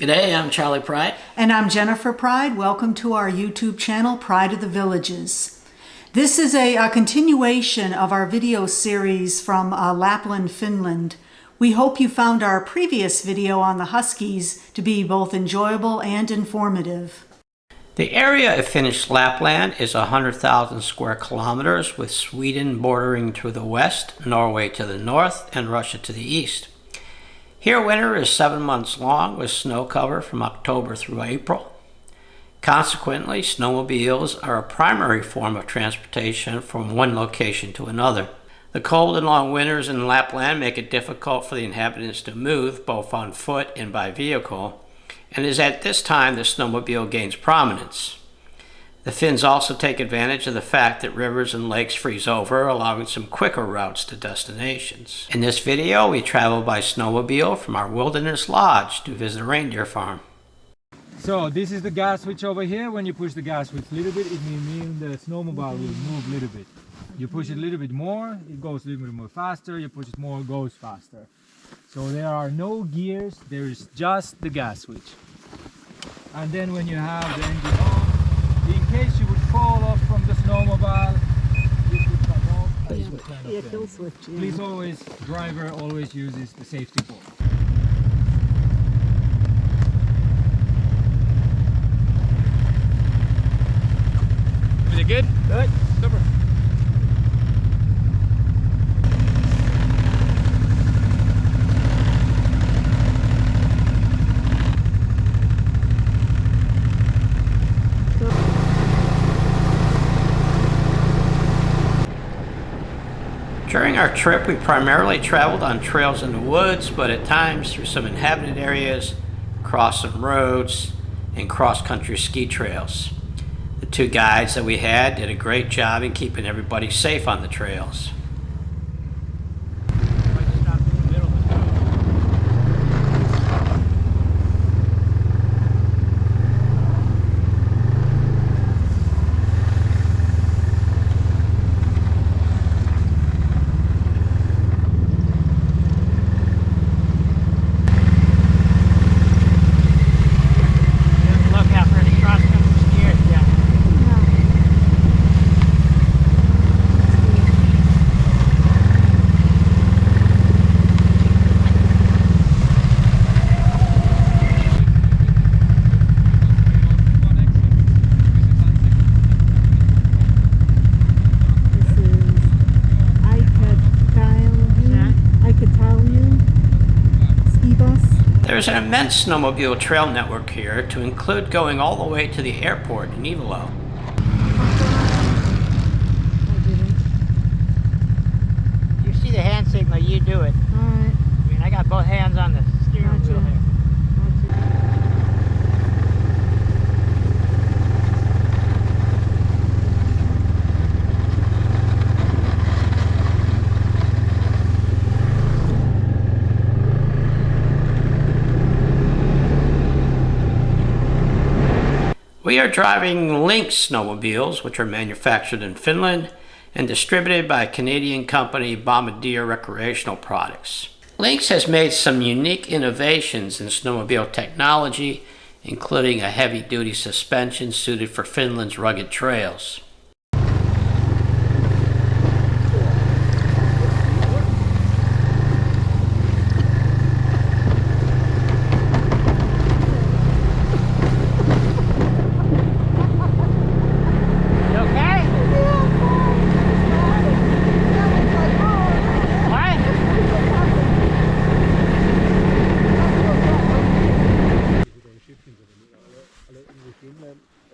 G'day, I'm Charlie Pryde. And I'm Jennifer Pryde. Welcome to our YouTube channel, Pride of the Villages. This is a continuation of our video series from Lapland, Finland. We hope you found our previous video on the Huskies to be both enjoyable and informative. The area of Finnish Lapland is 100,000 square kilometers, with Sweden bordering to the west, Norway to the north, and Russia to the east. Here winter is 7 months long, with snow cover from October through April. Consequently, snowmobiles are a primary form of transportation from one location to another. The cold and long winters in Lapland make it difficult for the inhabitants to move, both on foot and by vehicle, and it is at this time the snowmobile gains prominence. The Finns also take advantage of the fact that rivers and lakes freeze over, allowing some quicker routes to destinations. In this video, we travel by snowmobile from our wilderness lodge to visit Reindeer Farm. So this is the gas switch over here. When you push the gas switch a little bit, it means the snowmobile will move a little bit. You push it a little bit more, it goes a little bit more faster. You push it more, it goes faster. So there are no gears, there is just the gas switch. And then when you have the engine on, in case you would fall off from the snowmobile, this would come off. Kill switch. Yeah. Please always, driver always uses the safety pole. Is it good? Good. Super. During our trip, we primarily traveled on trails in the woods, but at times through some inhabited areas, across some roads, and cross-country ski trails. The two guides that we had did a great job in keeping everybody safe on the trails. There's an immense snowmobile trail network here, to include going all the way to the airport in Ivalo. You see the hand signal, you do it. Alright. I mean, I got both hands on the steering wheel here. We are driving Lynx snowmobiles, which are manufactured in Finland and distributed by a Canadian company, Bombardier Recreational Products. Lynx has made some unique innovations in snowmobile technology, including a heavy-duty suspension suited for Finland's rugged trails.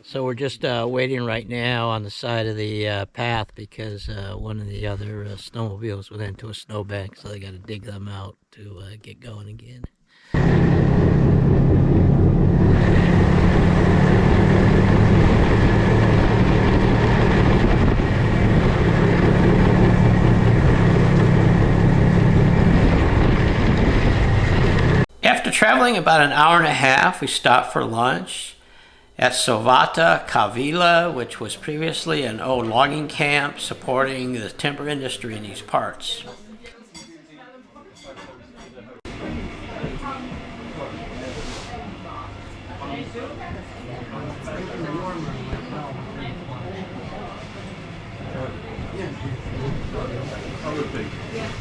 So we're just waiting right now on the side of the path because one of the other snowmobiles went into a snowbank, so they got to dig them out to get going again. After traveling about an hour and a half, we stopped for lunch at Savotta-Kahvila, which was previously an old logging camp supporting the timber industry in these parts.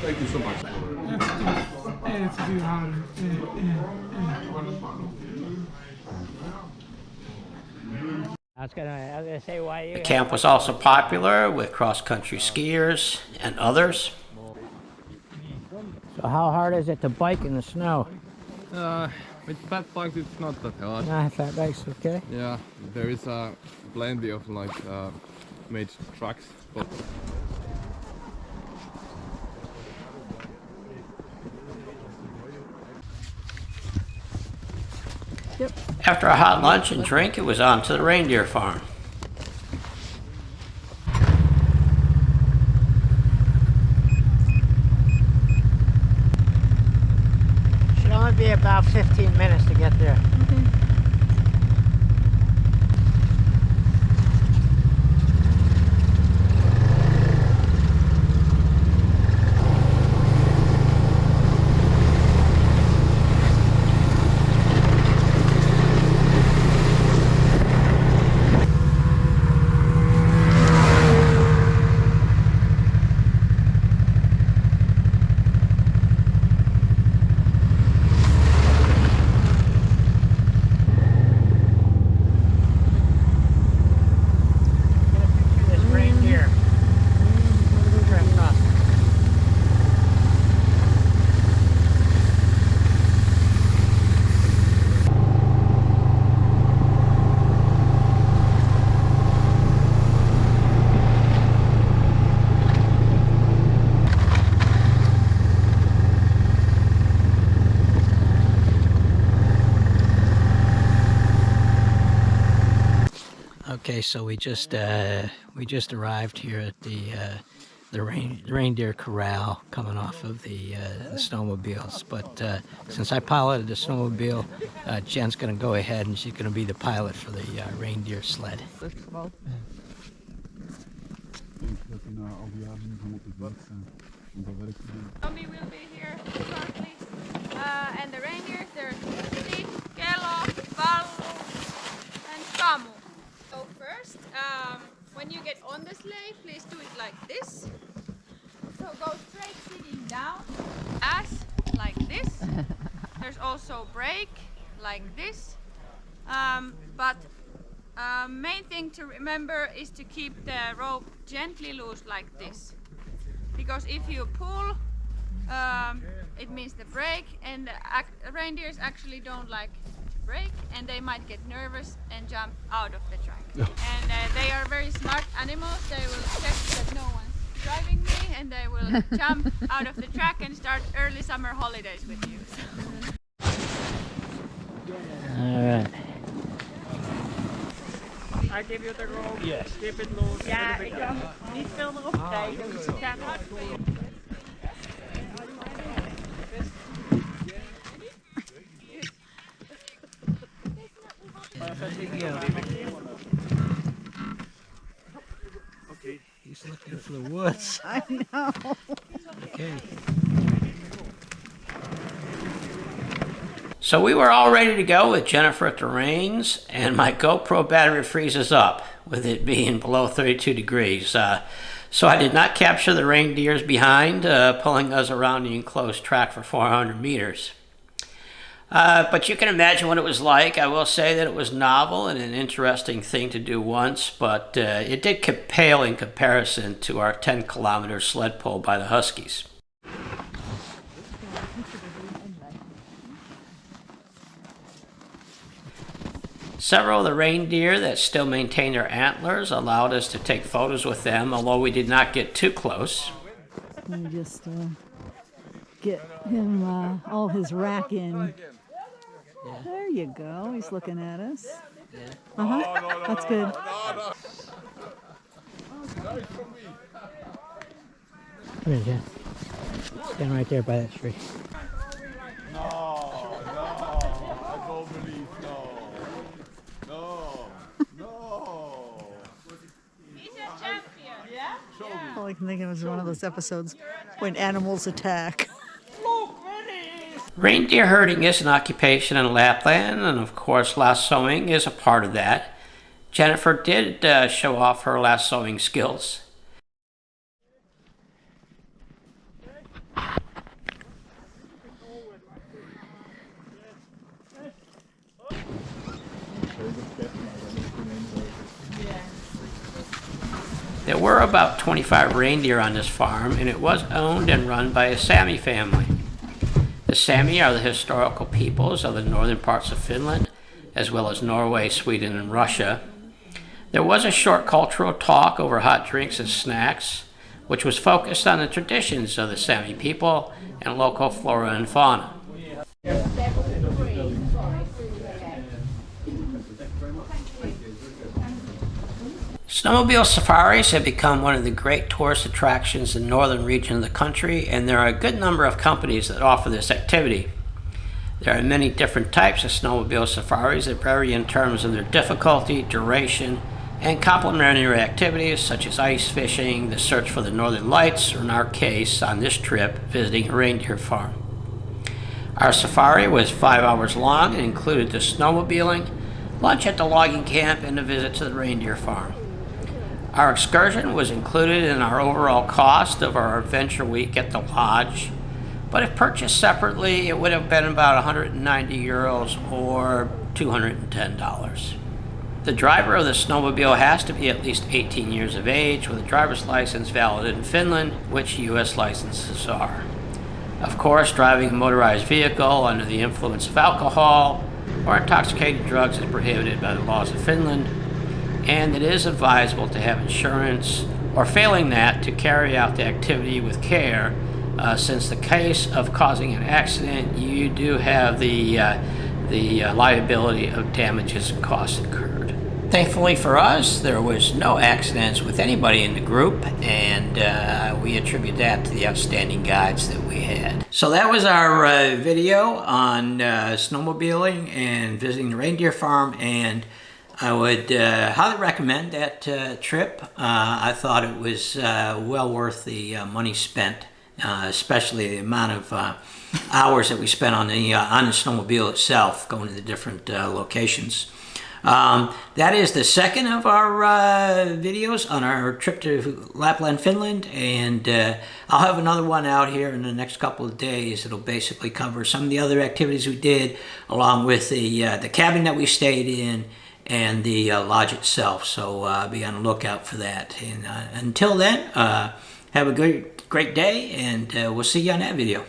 Thank you so much. I was gonna say why you. The camp was also popular with cross-country skiers and others. So how hard is it to bike in the snow? With fat bikes it's not that hard. Nah, fat bike's okay. Yeah, there is plenty of like made tracks, but After a hot lunch and drink, it was on to the Reindeer Farm. Should only be about 15 minutes to get there. Okay, so we just arrived here at the reindeer corral coming off of the snowmobiles. But since I piloted the snowmobile, Jen's going to go ahead and she's going to be the pilot for the reindeer sled. Tommy will be here shortly, and the reindeers, they're Sti, Kelo, Pallu, and Kamu. So first, when you get on the sleigh, please do it like this. So go straight sitting down, ass like this. There's also brake like this. But main thing to remember is to keep the rope gently loose like this. Because if you pull, it means the brake, and the reindeers actually don't like brake, and they might get nervous and jump out of the track. And they are very smart animals. They will check that no one's driving me, and they will jump out of the track and start early summer holidays with you. Alright. I give you the rope. Yes. Keep it loose. Ja, ik kan niet veel erop krijgen, dus ik ga hard. Okay. He's looking for the woods. I know. Okay. So we were all ready to go with Jennifer at the reins, and my GoPro battery freezes up with it being below 32 degrees. So I did not capture the reindeers behind, pulling us around the enclosed track for 400 meters. But you can imagine what it was like. I will say that it was novel and an interesting thing to do once, but it did pale in comparison to our 10-kilometer sled pull by the Huskies. Several of the reindeer that still maintain their antlers allowed us to take photos with them, although we did not get too close. Let me just get him all his rack in. There you go. He's looking at us. That's good. Come here, Jen. Stand right there by that tree. I don't believe no. He's a champion. Yeah? All I can think of is one of those episodes when animals attack. Reindeer herding is an occupation in Lapland, and of course lassoing is a part of that. Jennifer did show off her lassoing skills. There were about 25 reindeer on this farm, and it was owned and run by a Sami family. The Sami are the historical peoples of the northern parts of Finland, as well as Norway, Sweden, and Russia. There was a short cultural talk over hot drinks and snacks, which was focused on the traditions of the Sami people and local flora and fauna. Snowmobile safaris have become one of the great tourist attractions in the northern region of the country, and there are a good number of companies that offer this activity. There are many different types of snowmobile safaris that vary in terms of their difficulty, duration, and complementary activities such as ice fishing, the search for the northern lights, or in our case, on this trip, visiting a reindeer farm. Our safari was 5 hours long and included the snowmobiling, lunch at the logging camp, and a visit to the reindeer farm. Our excursion was included in our overall cost of our adventure week at the lodge, but if purchased separately, it would have been about 190 euros or $210. The driver of the snowmobile has to be at least 18 years of age with a driver's license valid in Finland, which U.S. licenses are. Of course, driving a motorized vehicle under the influence of alcohol or intoxicating drugs is prohibited by the laws of Finland, and it is advisable to have insurance, or failing that, to carry out the activity with care, since the case of causing an accident, you do have the liability of damages and costs incurred. Thankfully for us, there was no accidents with anybody in the group, and we attribute that to the outstanding guides that we had. So that was our video on snowmobiling and visiting the reindeer farm, and I would highly recommend that trip. I thought it was well worth the money spent, especially the amount of hours that we spent on the snowmobile itself, going to the different locations. That is the second of our videos on our trip to Lapland, Finland, and I'll have another one out here in the next couple of days. It'll basically cover some of the other activities we did, along with the cabin that we stayed in, and the lodge itself, so be on the lookout for that. And until then, have a great day, and we'll see you on that video.